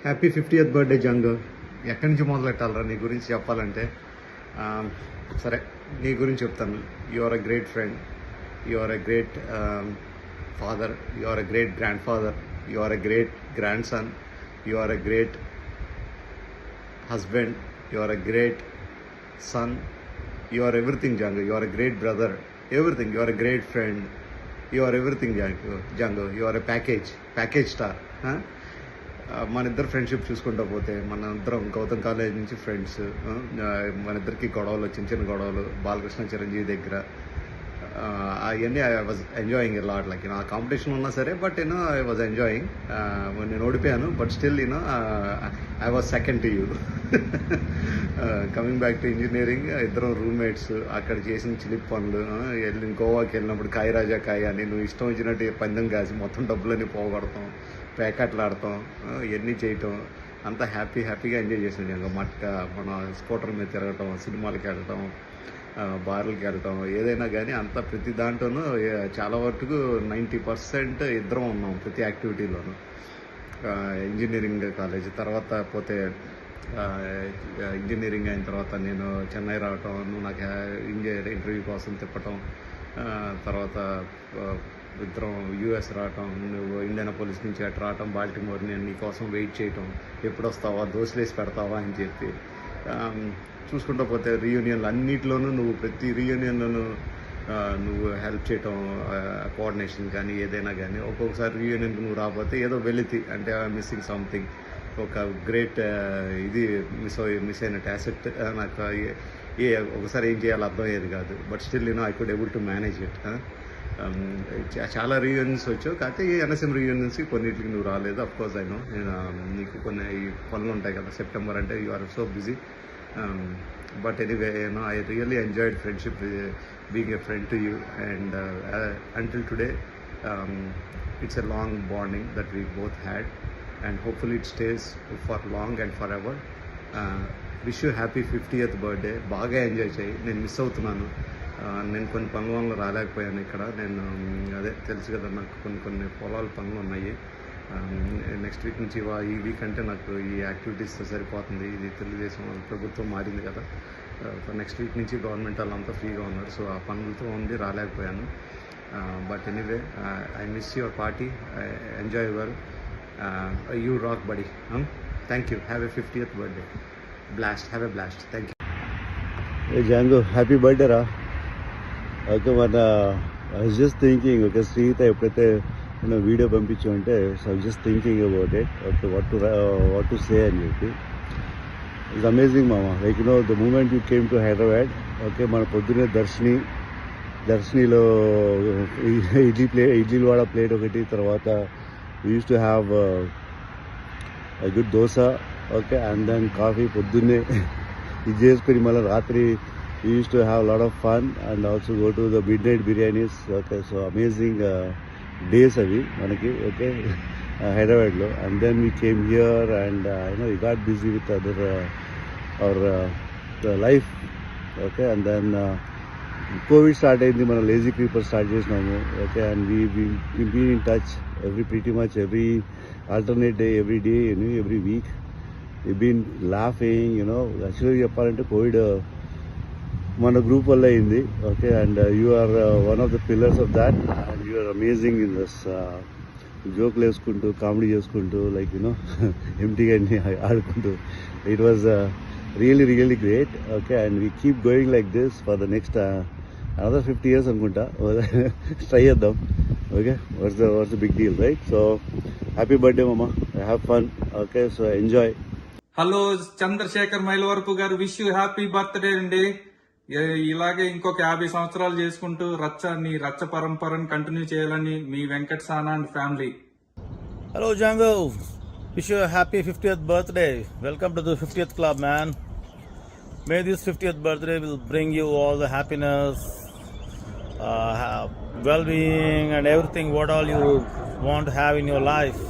Happy 50th birthday జంగు. ఎక్కడి నుంచి మొదలెట్టాలరా నీ గురించి చెప్పాలంటే? సరే, నీ గురించి చెప్తాను. You are a great friend, you are a great father, you are a great grand father, you are a great grand son, you are a great husband, you are a great son, you are everything జంగు. You are a great brother, everything. You are a great friend, you are everything జంగు. You are a package star. మన ఇద్దరు friendship చూసుకుంటూ పోతే మన ఇద్దరం Gautam college నుంచి friends. మన ఇద్దరికి గొడవలు, చిన్న చిన్న గొడవలు బాలకృష్ణ చిరంజీవి దగ్గర, అవన్నీ I was enjoying a lot. Like ఆ కాంపిటీషన్ ఉన్నా సరే, బట్ ఐ వాజ్ ఎంజాయింగ్. నేను ఓడిపోయాను, but still I was second to you. Coming back to engineering, ఇద్దరం రూమ్మేట్స్. అక్కడ చేసిన చిలిప్ పనులు, గోవాకి వెళ్ళినప్పుడు కాయ రాజా కాయ అని నువ్వు ఇష్టం వచ్చినట్టు పందెం కాసి మొత్తం డబ్బులన్నీ పోగొడతాం, పేకాట్లాడతాం, ఇవన్నీ చేయటం అంతా హ్యాపీగా ఎంజాయ్ చేసాం. మట్క మన స్కూటర్ మీద తిరగటం, సినిమాలకి వెళ్ళటం, బార్లకి వెళ్ళటం, ఏదైనా కానీ అంతా ప్రతి దాంట్లోనూ చాలా వరకు 90% ఇద్దరం ఉన్నాం ప్రతి యాక్టివిటీలోనూ. ఇంజనీరింగ్ కాలేజ్ తర్వాత పోతే ఇంజనీరింగ్ అయిన తర్వాత నేను చెన్నై రావటం, నువ్వు నాకు ఇంటర్వ్యూ కోసం తిప్పటం, తర్వాత ఇద్దరం యూఎస్ రావటం, నువ్వు ఇండియన్ పోలీస్ నుంచి అటు రావటం, బాల్టిమోర్, నేను నీకోసం వెయిట్ చేయటం, ఎప్పుడు వస్తావా, దోశలేసి పెడతావా అని చెప్పి చూసుకుంటూ పోతే రీయూనియన్లు అన్నింటిలోనూ నువ్వు ప్రతి రీయూనియన్లోనూ నువ్వు హెల్ప్ చేయటం, కోఆర్డినేషన్ కానీ ఏదైనా కానీ. ఒక్కొక్కసారి రీయూనియన్కి నువ్వు రాకపోతే ఏదో వెలితి అంటే మిస్సింగ్ సంథింగ్, ఒక గ్రేట్ ఇది మిస్ అయిన టాసెట్ నాకు ఒకసారి ఏం చేయాలో అర్థమయ్యేది కాదు. But still I could able to manage it. చాలా రీయూనియన్స్ వచ్చావు, కాకపోతే ఈ ఎన్ఎస్ఎం రీయూనియన్స్కి కొన్నిటికి నువ్వు రాలేదు. అఫ్కోర్స్ నేను నీకు కొన్ని పనులు ఉంటాయి కదా, సెప్టెంబర్ అంటే you are so busy. But anyway, I really enjoyed friendship, being a friend to you, and until today, it's a long bonding that we both had, and hopefully it stays for long and forever. Wish you happy 50th birthday. బాగా enjoy చేయి. నేను miss అవుతున్నాను. నేను కొన్ని పనుల వల్ల రాలేకపోయాను ఇక్కడ. నేను అదే తెలుసు కదా, నాకు కొన్ని పొలాల పనులు ఉన్నాయి. నెక్స్ట్ వీక్ నుంచి ఈ వీక్ అంటే నాకు ఈ యాక్టివిటీస్తో సరిపోతుంది. ఇది తెలుగుదేశం ప్రభుత్వం మారింది కదా, నెక్స్ట్ వీక్ నుంచి గవర్నమెంట్ వాళ్ళంతా ఫ్రీగా ఉన్నారు. సో ఆ పనులతో ఉంది, రాలేకపోయాను. But anyway, I miss your party. Enjoy well. You rock buddy. Thank you. Have a 50th birthday blast. Have a blast. Thank you. Jangu, happy birthday రా. ఓకే, మన I was just thinking, okay, Sritha ఎప్పుడైతే video పంపించామంటే, so I just thinking about it. Okay, what to say అని చెప్పి. It's amazing మామ. Like the moment you came to Hyderabad. Okay, మన పొద్దున్నే దర్శనీలో ఇడ్లీ వాడ ప్లేట్ ఒకటి, తర్వాత we use to have good dosa. Okay, and then coffee పొద్దున్నే ఇది చేసుకుని మళ్ళీ రాత్రి we used to have a lot of fun and also go to the midnight biryanis. Okay, so amazing days avi manaki. Okay, Hyderabad lo, and then we came here and we got busy with our life. Okay, and then COVID started ayindi, mana lazy creeper start chesinamu. Okay, and we've been in touch pretty much every alternate day, every day, every week we've been laughing. Actually cheppalante COVID మన group వల్ల అయింది. Okay, and you are one of the pillars of that, and you are amazing in this. జోక్లు వేసుకుంటూ, comedy చేసుకుంటూ, like ఎంటీగా ఆడుకుంటూ, it was really great. Okay, and we keep going like this for the next another 50 years అనుకుంటా. Try చేద్దాం. Okay, what's the big deal, right? So happy birthday మామ, have fun. Okay, so enjoy. Hello Chandrasekhar Mylavarapu garu, wish you happy birthday అండి. ఇలాగే ఇంకొక 50 సంవత్సరాలు చేసుకుంటూ రచ్చ పరంపరను continue చేయాలని మీ వెంకట్ సానా and family. Hello Django, wish you a happy 50th birthday. Welcome to the 50th club, man. May this 50th birthday will bring you all the happiness, well-being and everything what all you want to have in your life.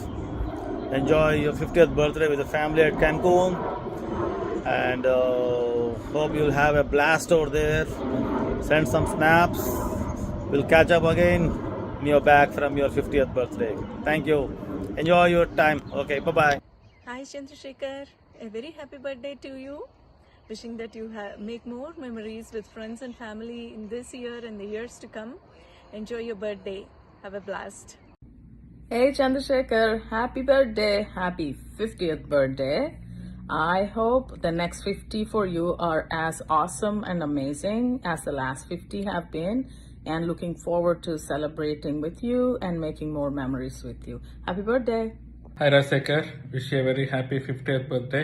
Enjoy your 50th birthday with the family at Cancun, and hope you'll have a blast over there. Send some snaps. We'll catch up again in your back from your 50th birthday. Thank you. Enjoy your time. Okay, bye-bye. Hi Chandrasekhar, a very happy birthday to you. Wishing that you make more memories with friends and family in this year and the years to come. Enjoy your birthday. Have a blast. Hey Chandrasekhar, happy birthday, happy 50th birthday. I hope the next 50 for you are as awesome and amazing as the last 50 have been, and looking forward to celebrating with you and making more memories with you. Happy birthday. Hi Rasekhar, wish you a very happy 50th birthday.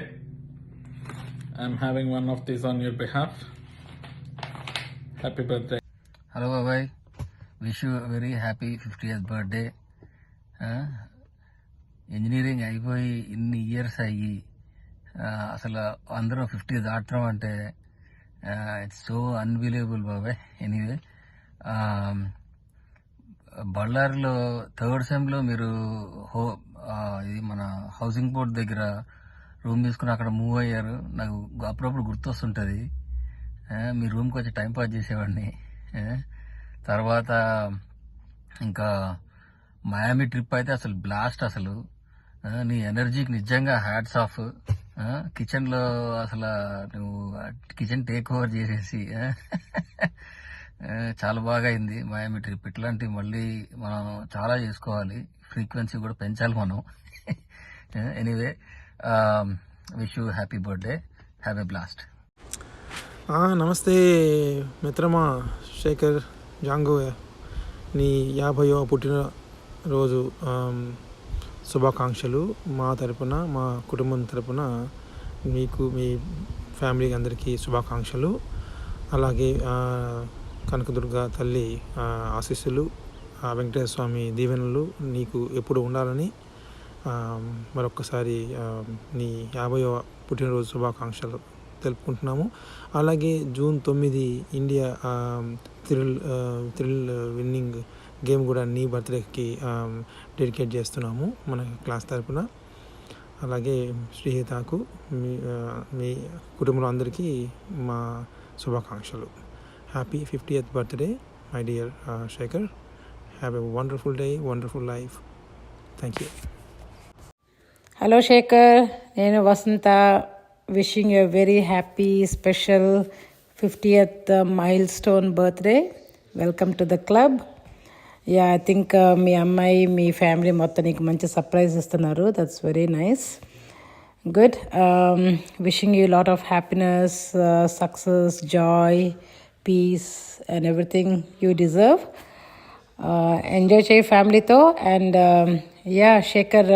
I'm having one of these on your behalf. Happy birthday. Hello బాబాయ్, wish you very happy 50th birthday. Engineering అయిపోయి ఇన్ని years అయ్యి అసలు అందరూ 50 దాటడం అంటే it's so unbelievable బాబాయ్. Anyway, బళ్ళారిలో థర్డ్ సెమ్లో మీరు ఇది మన హౌసింగ్ బోర్డ్ దగ్గర రూమ్ తీసుకుని అక్కడ మూవ్ అయ్యారు. నాకు అప్పుడప్పుడు గుర్తొస్తుంటుంది. మీ రూమ్కి వచ్చి టైంపాస్ చేసేవాడిని. తర్వాత ఇంకా మయామి ట్రిప్ అయితే అసలు బ్లాస్ట్. అసలు నీ ఎనర్జీకి నిజంగా హ్యాట్స్ ఆఫ్. కిచెన్లో అసలు నువ్వు కిచెన్ టేక్ ఓవర్ చేసేసి చాలా బాగా అయింది మయామి ట్రిప్. ఇట్లాంటివి మళ్ళీ మనం చాలా చేసుకోవాలి, ఫ్రీక్వెన్సీ కూడా పెంచాలి మనం. Anyway, wish you happy birthday, have a blast. నమస్తే మిత్రమా శేఖర్ జాంగో, నీ 50వ పుట్టినరోజు శుభాకాంక్షలు మా తరపున, మా కుటుంబం తరపున మీకు, మీ ఫ్యామిలీకి అందరికీ శుభాకాంక్షలు. అలాగే కనకదుర్గ తల్లి ఆశీస్సులు, వెంకటేశ్వర స్వామి దీవెనలు నీకు ఎప్పుడు ఉండాలని మరొక్కసారి నీ 50వ పుట్టినరోజు శుభాకాంక్షలు తెలుపుకుంటున్నాము. అలాగే June 9 India thrill winnowing game కూడా నీ బర్త్డేకి డెడికేట్ చేస్తున్నాము మన క్లాస్ తరపున. అలాగే శ్రీహితకు, మీ కుటుంబంలో అందరికీ మా శుభాకాంక్షలు. Happy 50th birthday my dear Shekhar. Have a wonderful day, wonderful life. Thank you. Hello Shekhar, నేను Vasantha. Wishing a very happy special 50th milestone birthday. Welcome to the club. Yeah, I think మీ అమ్మాయి, మీ ఫ్యామిలీ మొత్తం నీకు మంచి సర్ప్రైజ్ ఇస్తున్నారు. That's very nice. Good. Wishing you lot of happiness, success, joy, peace and everything you deserve. Enjoy చేయి ఫ్యామిలీతో. And yeah Shekhar,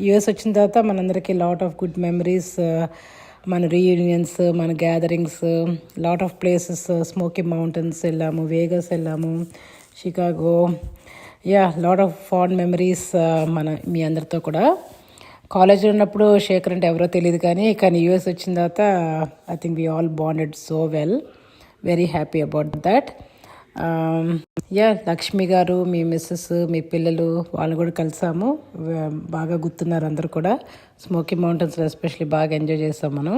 US వచ్చిన తర్వాత మనందరికీ లాట్ ఆఫ్ గుడ్ మెమరీస్, మన రీయూనియన్స్, మన gatherings, lot of places, smoky mountains వెళ్ళాము, Vegas వెళ్ళాము, Chicago. Yeah, lot of fond memories మీ అందరితో కూడా. కాలేజ్లో ఉన్నప్పుడు శేఖర్ అంటే ఎవరో తెలియదు, కానీ యూఎస్ వచ్చిన తర్వాత I think we all bonded so well. Very happy about that. Yeah, Lakshmi గారు, మీ మిస్సెస్, మీ పిల్లలు, వాళ్ళు కూడా కలిసాము. బాగా గుర్తున్నారు అందరు కూడా. స్మోకీ మౌంటైన్స్లో ఎస్పెషల్లీ బాగా ఎంజాయ్ చేసాం మనం.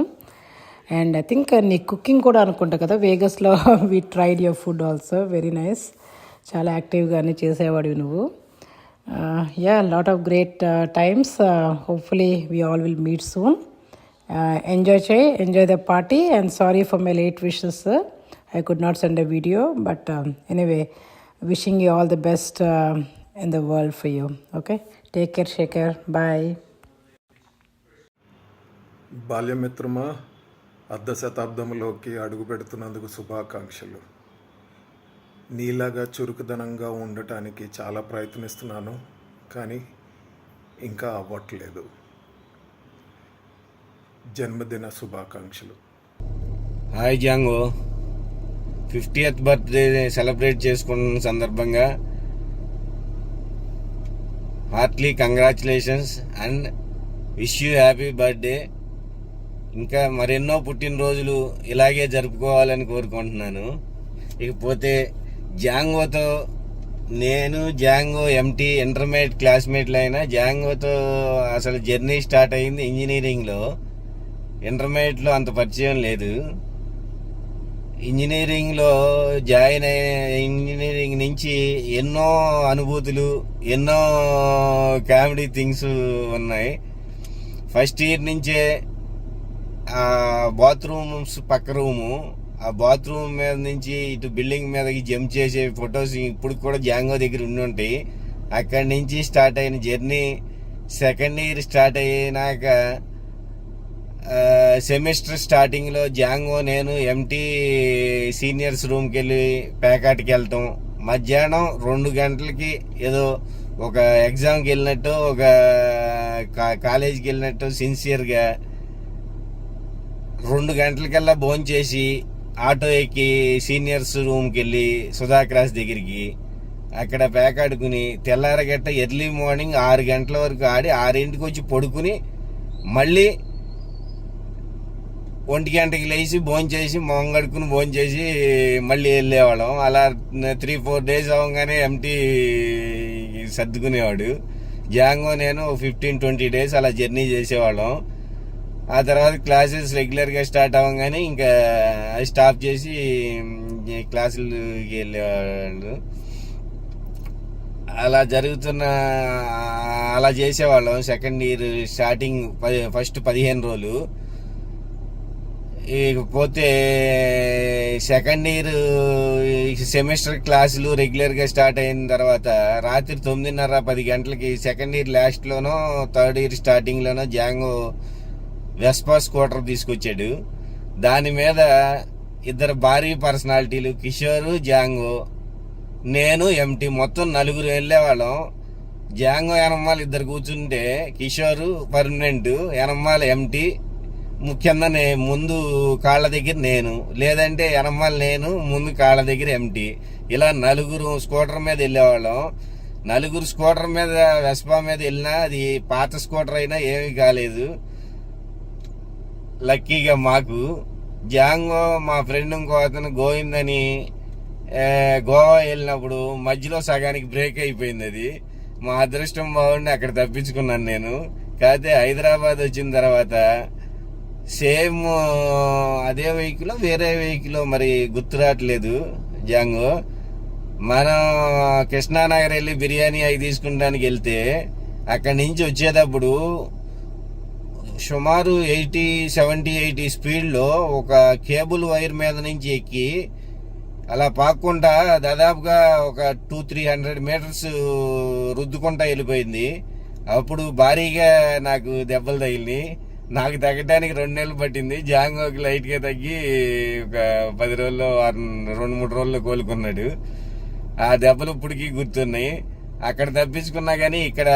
అండ్ ఐ థింక్ నీ కుకింగ్ కూడా అనుకుంటా కదా వేగస్లో. We tried your food also, very nice. చాలా యాక్టివ్గానే చేసేవాడివి నువ్వు. Yeah, lot of great times. Hopefully we all will meet soon. Enjoy the party. And sorry for my late wishes. I could not send a video, but anyway, wishing you all the best in the world for you. Okay, take care, Shekhar. Bye. బాల్యమిత్రమా, అర్ధ శతాబ్దంలోకి అడుగు పెడుతున్నందుకు శుభాకాంక్షలు. నీలాగా చురుకుదనంగా ఉండటానికి చాలా ప్రయత్నిస్తున్నాను, కానీ ఇంకా అవ్వట్లేదు. జన్మదిన శుభాకాంక్షలు. Hi Django, 50th birthday celebrate చేసుకున్న సందర్భంగా Hartley congratulations and wish you happy birthday. ఇంకా మరెన్నో పుట్టినరోజులు ఇలాగే జరుపుకోవాలని కోరుకుంటున్నాను. ఇకపోతే జాంగోతో జాంగో ఎంటీ ఇంటర్మీడియట్ క్లాస్మేట్లు అయినా జాంగోతో అసలు జర్నీ స్టార్ట్ అయింది ఇంజనీరింగ్లో. ఇంటర్మీడియట్లో అంత పరిచయం లేదు. ఇంజనీరింగ్లో జాయిన్ ఇంజనీరింగ్ నుంచి ఎన్నో అనుభూతులు, ఎన్నో కామెడీ థింగ్స్ ఉన్నాయి. ఫస్ట్ ఇయర్ నుంచే బాత్రూమ్స్ పక్క రూము, ఆ బాత్రూమ్ మీద నుంచి ఇటు బిల్డింగ్ మీదకి జంప్ చేసే ఫొటోస్ ఇప్పుడు కూడా జాంగో దగ్గర ఉండి ఉంటాయి. అక్కడి నుంచి స్టార్ట్ అయిన జర్నీ సెకండ్ ఇయర్ స్టార్ట్ అయినాక సెమిస్టర్ స్టార్టింగ్లో జాంగో నేను ఎంటీ సీనియర్స్ రూమ్కి వెళ్ళి ప్యాకాట్కి వెళ్తాం. మధ్యాహ్నం 2 గంటలకి ఏదో ఒక ఎగ్జామ్కి వెళ్ళినట్టు, ఒక కాలేజీకి వెళ్ళినట్టు సిన్సియర్గా 2 గంటలకల్లా భోంచేసి ఆటో ఎక్కి సీనియర్స్ రూమ్కి వెళ్ళి సుధా క్రాస్ దగ్గరికి అక్కడ ప్యాకాడుకుని తెల్లారగట్ట ఎర్లీ మార్నింగ్ 6 గంటల వరకు ఆడి 6ంటికి వచ్చి పడుకుని మళ్ళీ 1 గంటకి లేచి భోంచేసి మొహం కడుక్కుని భోంచేసి మళ్ళీ వెళ్ళేవాళ్ళం. అలా 3-4 డేస్ అవ్వగానే ఎంటీ సర్దుకునేవాడు. జాంగో నేను 15-20 డేస్ అలా జర్నీ చేసేవాళ్ళం. ఆ తర్వాత క్లాసెస్ రెగ్యులర్గా స్టార్ట్ అవ్వగానే ఇంకా స్టాప్ చేసి క్లాసులకి వెళ్ళేవాళ్ళు. అలా చేసేవాళ్ళం. సెకండ్ ఇయర్ స్టార్టింగ్ ఫస్ట్ 15 రోజులు. ఇకపోతే సెకండ్ ఇయర్ సెమిస్టర్ క్లాసులు రెగ్యులర్గా స్టార్ట్ అయిన తర్వాత రాత్రి 9:30-10 గంటలకి సెకండ్ ఇయర్ లాస్ట్లోనో థర్డ్ ఇయర్ స్టార్టింగ్లోనో జాంగో వెస్పా స్కూటర్ తీసుకొచ్చాడు. దాని మీద 2 భారీ పర్సనాలిటీలు, కిషోరు, జాంగో, నేను, ఎంటీ, మొత్తం 4 వెళ్ళేవాళ్ళం. జాంగో ఎనమ్మాలు 2 కూర్చుంటే కిషోరు పర్మనెంట్, ఎనమ్మాల ఎంటీ, ముఖ్యంగా ముందు కాళ్ళ దగ్గర నేను, లేదంటే ఎనమ్మాల నేను, ముందు కాళ్ళ దగ్గర ఎంటీ. ఇలా 4 స్కూటర్ మీద వెళ్ళేవాళ్ళం. 4 స్కూటర్ మీద వెస్పా మీద వెళ్ళినా అది పాత స్కూటర్ అయినా ఏమీ కాలేదు లక్కీగా మాకు. జాంగో మా ఫ్రెండ్ ఇంకో అతను గోవింద్ అని గోవా వెళ్ళినప్పుడు మధ్యలో సగానికి బ్రేక్ అయిపోయింది. అది మా అదృష్టం బాగుండి అక్కడ తప్పించుకున్నాను నేను. కాకపోతే హైదరాబాద్ వచ్చిన తర్వాత సేమ్ అదే వెహికల్ వేరే వెహికల్ మరి గుర్తురావట్లేదు జాంగో. మనం కృష్ణానగర్ వెళ్ళి బిర్యానీ అవి తీసుకుంటానికి వెళ్తే అక్కడి నుంచి వచ్చేటప్పుడు సుమారు 70-80 స్పీడ్లో ఒక కేబుల్ వైర్ మీద నుంచి ఎక్కి అలా పాక్కుంటా దాదాపుగా ఒక 200-300 మీటర్స్ రుద్దుకుంటా వెళ్ళిపోయింది. అప్పుడు భారీగా నాకు దెబ్బలు తగిలినాయి. నాకు తగ్గడానికి 2 నెలలు పట్టింది. జాంగోకి లైట్గా తగ్గి ఒక 10 రోజుల్లో 2-3 రోజుల్లో కోలుకున్నాడు. ఆ దెబ్బలు ఇప్పటికీ గుర్తున్నాయి. అక్కడ తప్పించుకున్నా కానీ ఇక్కడ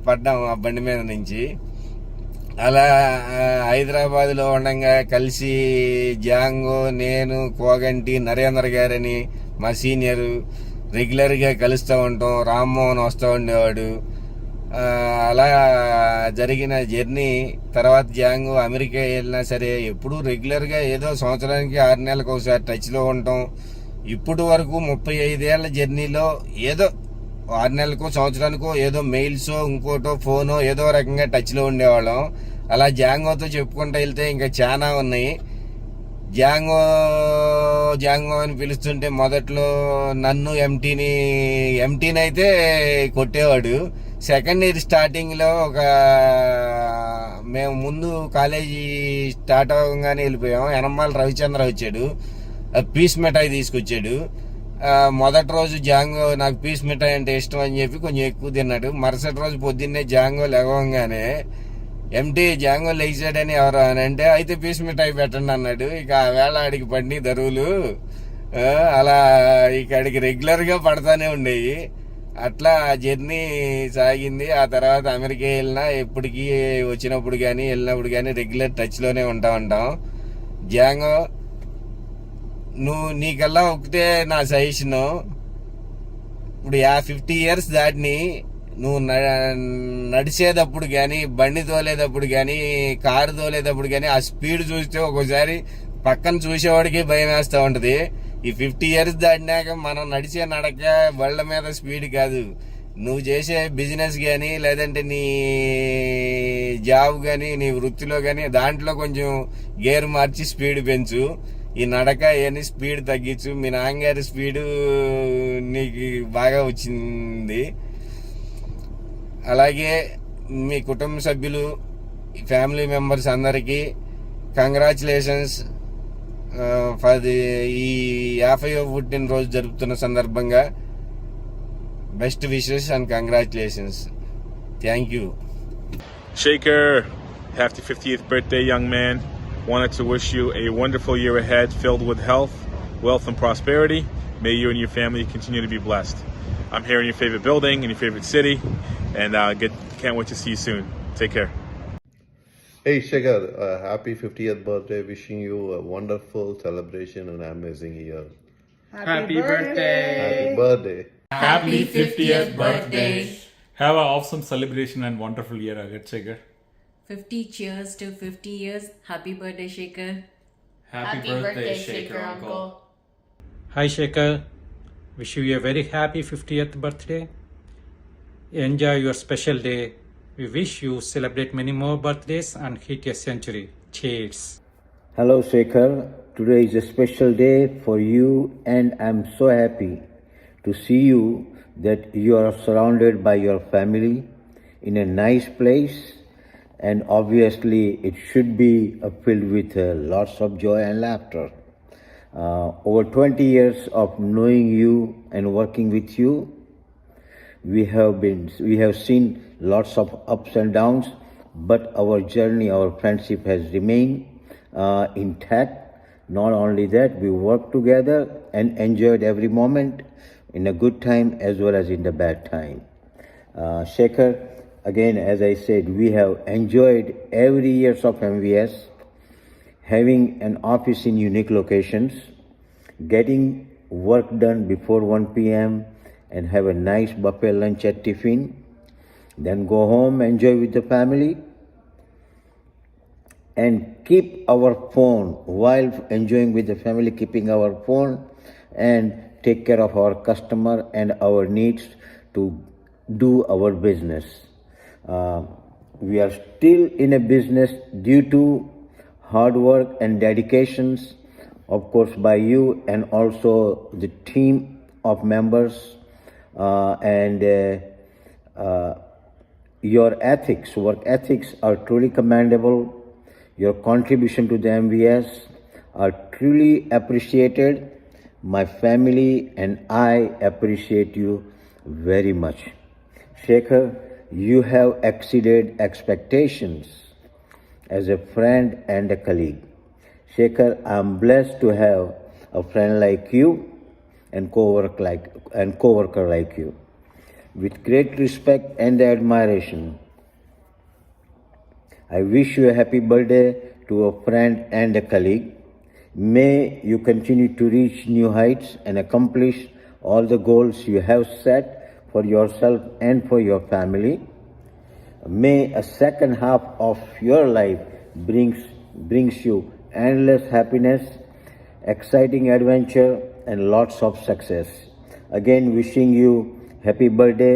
పడ్డాం ఆ బండి మీద నుంచి. అలా హైదరాబాద్లో ఉండగా కలిసి జాంగో, నేను, కోగంటి, నరేంద్ర గారని మా సీనియరు రెగ్యులర్గా కలుస్తూ ఉంటాం. రామ్మోహన్ వస్తూ ఉండేవాడు. అలా జరిగిన జర్నీ తర్వాత జాంగో అమెరికా వెళ్ళినా సరే ఎప్పుడు రెగ్యులర్గా ఏదో సంవత్సరానికి 6 నెలలకు ఒకసారి టచ్లో ఉంటాం. ఇప్పుడు వరకు 35 ఏళ్ల జర్నీలో ఏదో 6 నెలలకో సంవత్సరానికో ఏదో మెయిల్సో ఇంకోటో ఫోనో ఏదో రకంగా టచ్లో ఉండేవాళ్ళం. అలా జాంగోతో చెప్పుకుంటూ వెళ్తే ఇంకా చాలా ఉన్నాయి. జాంగో అని పిలుస్తుంటే మొదట్లో నన్ను ఎంటీని అయితే కొట్టేవాడు. సెకండ్ ఇయర్ స్టార్టింగ్లో మేము ముందు కాలేజీ స్టార్ట్ అవ్వగానే వెళ్ళిపోయాం. యనమల రవిచంద్ర వచ్చాడు, పీస్ మిఠాయి తీసుకొచ్చాడు. మొదటి రోజు జాంగో నాకు పీస్ మిఠాయి అంటే ఇష్టం అని చెప్పి కొంచెం ఎక్కువ తిన్నాడు. మరుసటి రోజు పొద్దున్నే జాంగో లెగవంగానే ఎంటీ జాంగో లేచాడని ఎవరు అని అంటే అయితే పీస్ మిఠాయి పెట్టండి అన్నాడు. ఇక ఆ వేళ ఆడికి పడి దరువులు అలా ఇక ఆడికి రెగ్యులర్గా పడతానే ఉండేవి. అట్లా జర్నీ సాగింది. ఆ తర్వాత అమెరికా వెళ్ళినా ఎప్పటికీ వచ్చినప్పుడు కానీ వెళ్ళినప్పుడు కానీ రెగ్యులర్ టచ్లోనే ఉంటాం. జాంగో నీకల్లా ఒకటే నా సజెషను, ఇప్పుడు 50 ఇయర్స్ దాటిని నువ్వు నడిచేటప్పుడు కానీ బండి తోలేటప్పుడు కానీ కారు తోలేటప్పుడు కానీ ఆ స్పీడ్ చూస్తే ఒక్కోసారి పక్కన చూసేవాడికి భయం వేస్తూ ఉంటుంది. ఈ 50 ఇయర్స్ దాటినాక మనం నడిచే నడక బళ్ళ మీద స్పీడ్ కాదు, నువ్వు చేసే బిజినెస్ కానీ లేదంటే నీ జాబ్ కానీ నీ వృత్తిలో కానీ దాంట్లో కొంచెం గేర్ మార్చి స్పీడ్ పెంచు. ఈ నడక ఇవన్నీ స్పీడ్ తగ్గించు. మీ నాన్నగారి స్పీడు నీకు బాగా వచ్చింది. అలాగే మీ కుటుంబ సభ్యులు, ఫ్యామిలీ మెంబర్స్ అందరికీ కంగ్రాచులేషన్స్ ఫర్ ది ఈ 50వ పుట్టినరోజు జరుపుతున్న సందర్భంగా best wishes and congratulations. Thank you. Shaker, happy 50th birthday, young man. Wanted to wish you a wonderful year ahead filled with health, wealth, and prosperity. May you and your family continue to be blessed. I'm here in your favorite building, in your favorite city, and can't wait to see you soon. Take care. Hey Shaker, happy 50th birthday. Wishing you a wonderful celebration and amazing year. Happy birthday. Happy birthday. Happy 50th birthday. Have an awesome celebration and wonderful year ahead, Shaker. 50 cheers to 50 years. Happy birthday, Shaker. Happy birthday, Shaker uncle. Hi Shaker, wish you a very happy 50th birthday. Enjoy your special day. We wish you celebrate many more birthdays and hit a century. Cheers. Hello Shaker, today is a special day for you and I'm so happy to see you that you are surrounded by your family in a nice place, and obviously it should be filled with lots of joy and laughter. Over 20 years of knowing you and working with you, we have seen lots of ups and downs, but our journey, our friendship has remained intact. Not only that, we worked together and enjoyed every moment in a good time as well as in the bad time. Shaker, again, as I said, we have enjoyed every years of MVS, having an office in unique locations, getting work done before 1 p.m. and have a nice buffet lunch at tiffin, then go home, enjoy with the family, and keep our phone while enjoying with the family, keeping our phone and take care of our customer and our needs to do our business. We are still in a business due to hard work and dedications, of course, by you and also the team of members, and your ethics, work ethics are truly commendable. Your contribution to the MVS are truly appreciated. My family and I appreciate you very much. Shaker, you have exceeded expectations as a friend and a colleague. Shaker, I am blessed to have a friend like you and co-worker like you. With great respect and admiration, I wish you a happy birthday to a friend and a colleague. May you continue to reach new heights and accomplish all the goals you have set for yourself and for your family. May a second half of your life brings you endless happiness, exciting adventure, and lots of success. Again, wishing you happy birthday,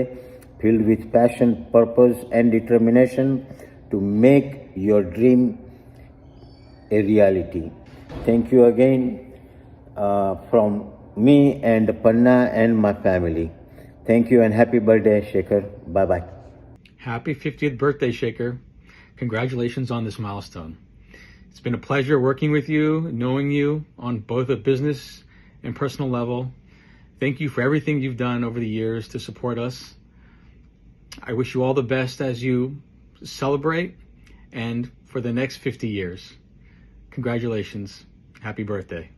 filled with passion, purpose, and determination to make your dream a reality. Thank you again from me and Panna and my family. Thank you and happy birthday, Shaker. Bye-bye. Happy 50th birthday, Shaker. Congratulations on this milestone. It's been a pleasure working with you, knowing you on both a business and personal level. Thank you for everything you've done over the years to support us. I wish you all the best as you celebrate and for the next 50 years. Congratulations. Happy birthday.